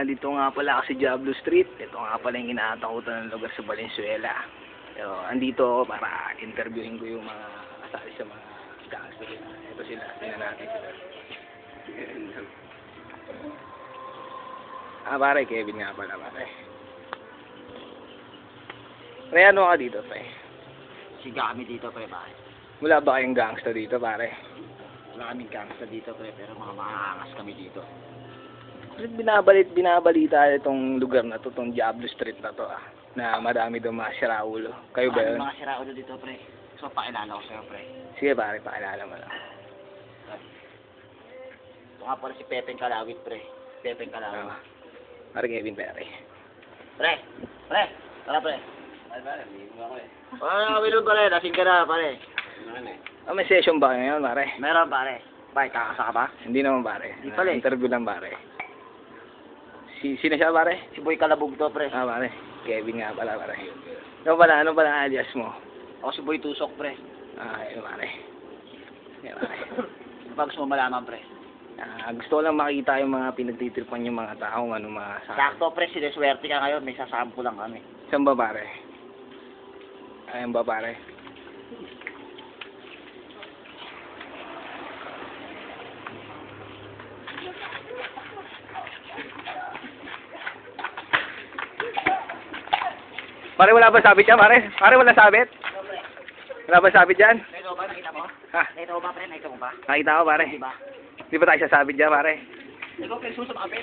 Dito nga pala kasi Diablo Street. Ito nga pala yung kinatakutan ng lugar sa Valenzuela. So, andito ako para interviewin ko yung mga kasali sa mga gangster. Ito sila, tingnan natin sila. Pare, Kevin nga pala, pare. Pre, ano ka dito, pre? Siga kami dito, pre, bakit? Wala ba kayong gangster dito, pare? Wala kaming gangsta dito, pre, pero mga maangas kami dito. Kasi binabalita itong lugar na to, itong Diablo Street na to, na marami daw mga siraulo. Kayo ba yun? Mga siraulo dito, pre. So, pakilala ko sa'yo, pre. Sige, pare, pakilala mo lang. Ito nga pala si Pepeng Kalawit, pre. Pepeng Kalawit. Pare Kevin, pare. Pre! Pre! Tara, pre. Ay, pare, hindi mo ako eh. Nakawilog ka rin. Lasing ka na, pare. May session ba ngayon, pare? Meron, pare. Bakit, kakasa ka ba? Hindi naman, pare. Hindi pala eh. Interview lang, pare. Sino siya, pare? Si Boy Kalabog to, pre. Pare. Kevin nga pala, pare. Ano pala alias mo? Ako si Boy Tusok, pre. Ayun, pare. Ayun, pare. Ano pa gusto mo malaman, pre? Gusto ko lang makita yung mga pinagtitripan yung mga tao, mga Sakto, pre. Sineswerte ka ngayon. May sasampo lang kami. Saan ba, pare? Ayun ba, pare? Pare, wala ba sabit yan, pare? Pare, wala sabit? Wala ba sabit dyan? Ito ba? Nakita mo? Ha? Ito ba, pre? Nakita mo ba? Nakita ko, pare. Diba? Di ba tayo sasabit dyan, pare? Ikaw, pre. Susa pa, pre.